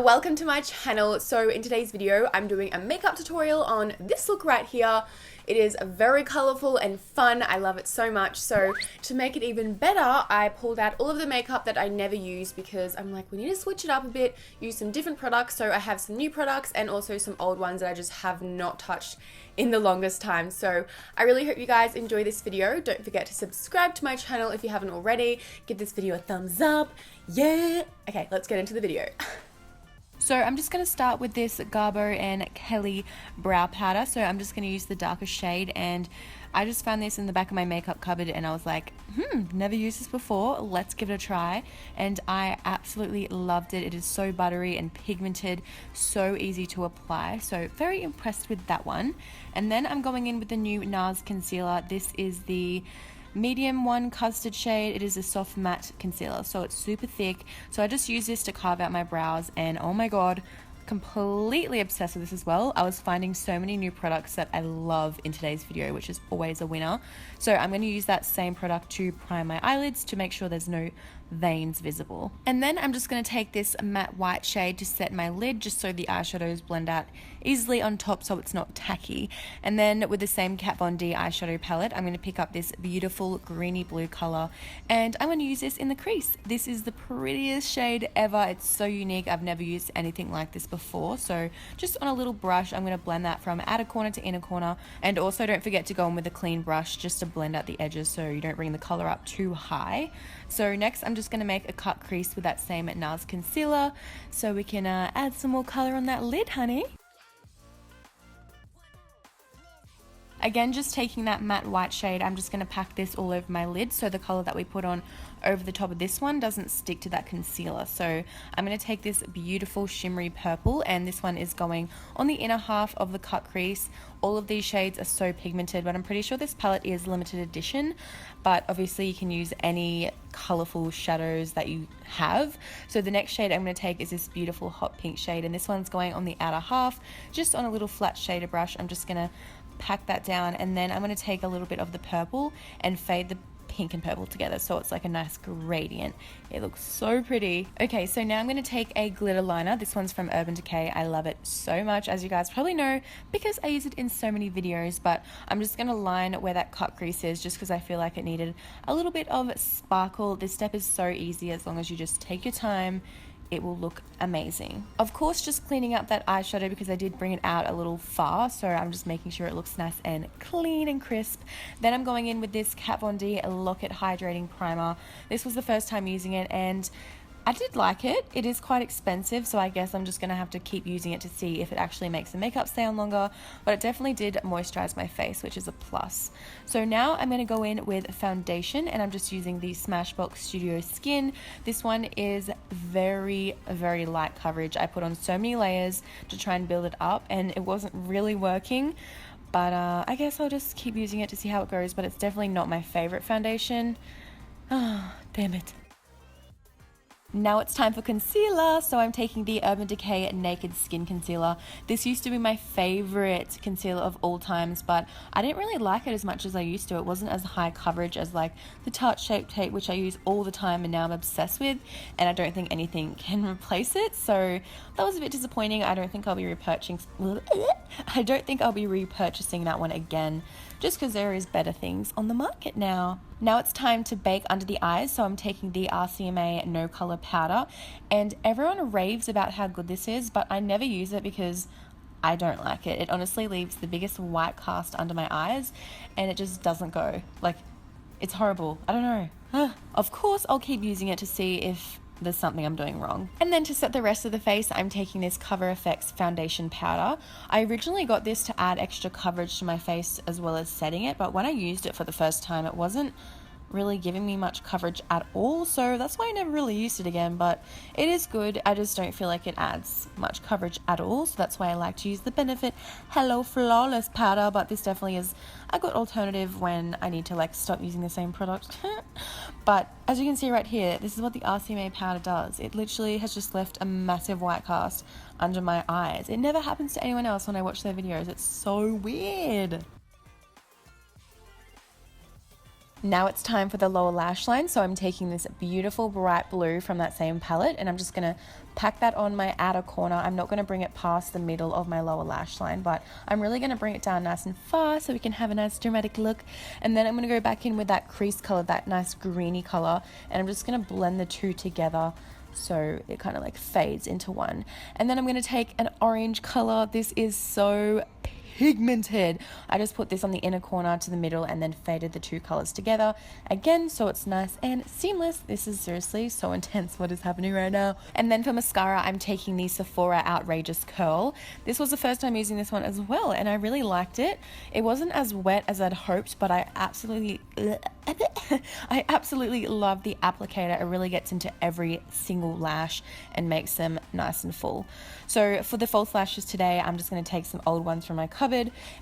welcome to my channel. So in today's video, I'm doing a makeup tutorial on this look right here. It is very colorful and fun. I love it so much. So to make it even better, I pulled out all of the makeup that I never use because I'm like, we need to switch it up a bit, use some different products. So I have some new products and also some old ones that I just have not touched in the longest time. So I really hope you guys enjoy this video. Don't forget to subscribe to my channel if you haven't already. Give this video a thumbs up. Yeah. Okay, let's get into the video. So I'm just going to start with this Garbo and Kelly brow powder. So I'm just going to use the darker shade, and I just found this in the back of my makeup cupboard and I was like, never used this before, let's give it a try. And I absolutely loved it. It is so buttery and pigmented, so easy to apply. So very impressed with that one. And then I'm going in with the new Nars concealer. This is the medium one, Custard shade. It is a soft matte concealer, so it's super thick. So I just use this to carve out my brows, and oh my god, completely obsessed with this as well. I was finding so many new products that I love in today's video, which is always a winner. So I'm going to use that same product to prime my eyelids to make sure there's no veins visible. And then I'm just going to take this matte white shade to set my lid, just so the eyeshadows blend out easily on top so it's not tacky. And then with the same Zon D eyeshadow palette, I'm going to pick up this beautiful greeny blue color, and I'm going to use this in the crease. This is the prettiest shade ever. It's so unique. I've never used anything like this before. So just on a little brush, I'm going to blend that from outer corner to inner corner. And also don't forget to go in with a clean brush just to blend out the edges so you don't bring the color up too high. So next I'm just going to make a cut crease with that same Nars concealer so we can add some more color on that lid, honey. Again, just taking that matte white shade, I'm just going to pack this all over my lid so the color that we put on over the top of this one doesn't stick to that concealer. So I'm going to take this beautiful shimmery purple, and this one is going on the inner half of the cut crease. All of these shades are so pigmented, but I'm pretty sure this palette is limited edition, but obviously you can use any colorful shadows that you have. So the next shade I'm going to take is this beautiful hot pink shade, and this one's going on the outer half, just on a little flat shader brush. I'm just going to pack that down, and then I'm going to take a little bit of the purple and fade the pink and purple together so it's like a nice gradient. It looks so pretty. Okay, so now I'm going to take a glitter liner. This one's from Decay. I love it so much, as you guys probably know, because I use it in so many videos, but I'm just going to line where that cut crease is just because I feel like it needed a little bit of sparkle. This step is so easy as long as you just take your time. It will look amazing. Of course, just cleaning up that eyeshadow because I did bring it out a little far, so I'm just making sure it looks nice and clean and crisp. Then I'm going in with this Zon D Hydrating Primer. This was the first time using it, and I did like it. It is quite expensive, so I guess I'm just going to have to keep using it to see if it actually makes the makeup stay on longer, but it definitely did moisturize my face, which is a plus. So now I'm going to go in with foundation, and I'm just using the Smashbox Studio Skin. This one is very, very light coverage. I put on so many layers to try and build it up, and it wasn't really working, but I guess I'll just keep using it to see how it goes, but it's definitely not my favorite foundation. Ah, damn it. Now it's time for concealer, so I'm taking the Decay Naked Skin Concealer. This used to be my favorite concealer of all times, but I didn't really like it as much as I used to. It wasn't as high coverage as like the Tarte Shape Tape, which I use all the time and now I'm obsessed with, and I don't think anything can replace it, so that was a bit disappointing. I don't think I'll be repurchasing that one again, just because there is better things on the market now. Now it's time to bake under the eyes, so I'm taking the RCMA No Color Powder, and everyone raves about how good this is, but I never use it because I don't like it. It honestly leaves the biggest white cast under my eyes, and it just doesn't go. Like, it's horrible. I don't know. Of course, I'll keep using it to see if there's something I'm doing wrong. And then to set the rest of the face, I'm taking this Cover FX foundation powder. I originally got this to add extra coverage to my face as well as setting it, but when I used it for the first time, it wasn't really giving me much coverage at all, so that's why I never really used it again. But it is good. I just don't feel like it adds much coverage at all, so that's why I like to use the Benefit Hello Flawless powder. But this definitely is a good alternative when I need to like stop using the same product. But as you can see right here, this is what the RCMA powder does. It literally has just left a massive white cast under my eyes. It never happens to anyone else when I watch their videos. It's so weird. Now it's time for the lower lash line, so I'm taking this beautiful bright blue from that same palette and I'm just going to pack that on my outer corner. I'm not going to bring it past the middle of my lower lash line, but I'm really going to bring it down nice and far so we can have a nice dramatic look. And then I'm going to go back in with that crease color, that nice greeny color, and I'm just going to blend the two together so it kind of like fades into one. And then I'm going to take an orange color. This is so pigmented. I just put this on the inner corner to the middle and then faded the two colors together again so it's nice and seamless. This is seriously so intense what is happening right now. And then for mascara, I'm taking the Sephora Outrageous Curl. This was the first time using this one as well and I really liked it. It wasn't as wet as I'd hoped, but I absolutely love the applicator. It really gets into every single lash and makes them nice and full. So for the false lashes today, I'm just going to take some old ones from my cupboard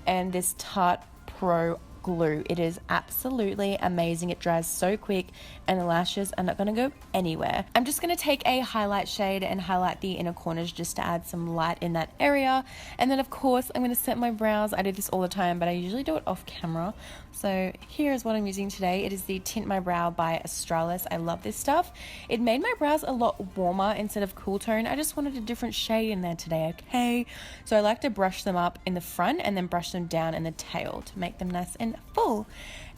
and this Tarte Pro glue. It is absolutely amazing. It dries so quick and the lashes are not going to go anywhere. I'm just going to take a highlight shade and highlight the inner corners just to add some light in that area. And then of course I'm going to set my brows. I do this all the time, but I usually do it off camera. So here's what I'm using today. It is the Tint My Brow by Australis. I love this stuff. It made my brows a lot warmer instead of cool tone. I just wanted a different shade in there today, okay? So I like to brush them up in the front and then brush them down in the tail to make them nice and full.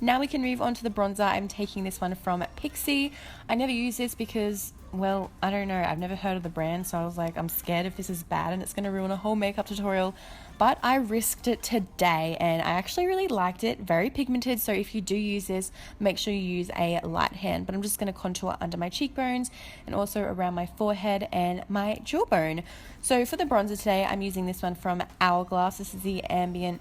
Now we can move on to the bronzer. I'm taking this one from Pixi. I never use this because, well, I don't know. I've never heard of the brand, so I was like, I'm scared if this is bad and it's going to ruin a whole makeup tutorial. But I risked it today and I actually really liked it. Very pigmented, so if you do use this, make sure you use a light hand. But I'm just going to contour under my cheekbones and also around my forehead and my jawbone. So for the bronzer today, I'm using this one from Hourglass. This is the Ambient.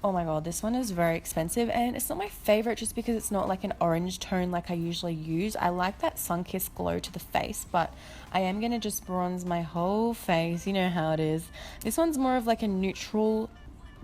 Oh my god, this one is very expensive and it's not my favorite just because it's not like an orange tone like I usually use. I like that sun-kissed glow to the face, but I am going to just bronze my whole face. You know how it is. This one's more of like a neutral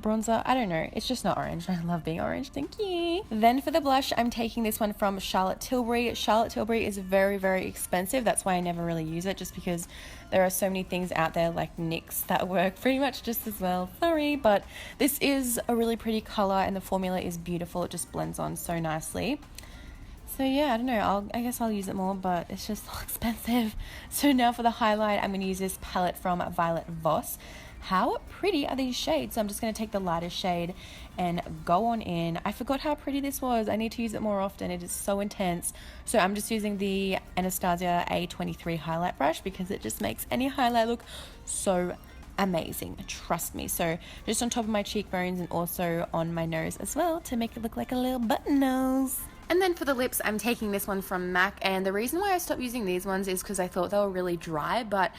bronzer. I don't know, it's just not orange. I love being orange, thank you. Then for the blush, I'm taking this one from Tilbury. Tilbury is very, very expensive. That's why I never really use it, just because there are so many things out there like NYX that work pretty much just as well. Sorry, but this is a really pretty color and the formula is beautiful. It just blends on so nicely. So yeah, I don't know, I guess I'll use it more, but it's just so expensive. So now for the highlight, I'm going to use this palette from Violet Voss. How pretty are these shades? So I'm just going to take the lightest shade and go on in. I forgot how pretty this was. I need to use it more often. It is so intense. So I'm just using the Anastasia A23 highlight brush because it just makes any highlight look so amazing. Trust me. So just on top of my cheekbones and also on my nose as well to make it look like a little button nose. And then for the lips, I'm taking this one from MAC. And the reason why I stopped using these ones is because I thought they were really dry, but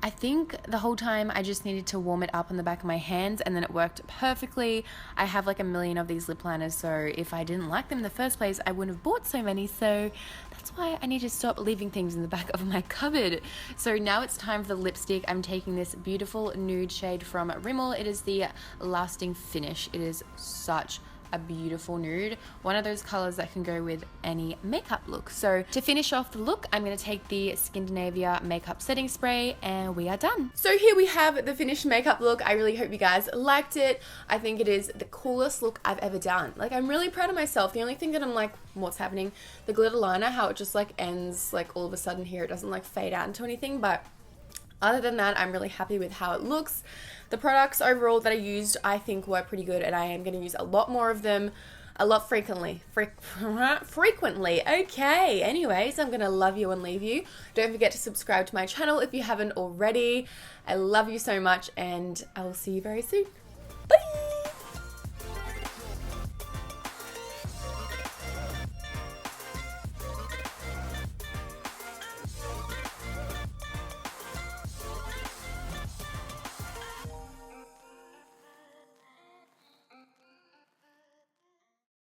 I think the whole time I just needed to warm it up on the back of my hands and then it worked perfectly. I have like a million of these lip liners, so if I didn't like them in the first place, I wouldn't have bought so many. So that's why I need to stop leaving things in the back of my cupboard. So now it's time for the lipstick. I'm taking this beautiful nude shade from Rimmel. It is the Lasting Finish. It is such a beautiful nude, one of those colors that can go with any makeup look. So to finish off the look, I'm going to take the Skindinavia makeup setting spray and we are done. So here we have the finished makeup look. I really hope you guys liked it. I think it is the coolest look I've ever done. Like, I'm really proud of myself. The only thing that I'm like, what's happening, the glitter liner, how it just like ends like all of a sudden here, it doesn't like fade out into anything, but other than that, I'm really happy with how it looks. The products overall that I used, I think were pretty good, and I am going to use a lot more of them, a lot frequently. Frequently. Okay. Anyways, I'm going to love you and leave you. Don't forget to subscribe to my channel if you haven't already. I love you so much, and I will see you very soon. Bye!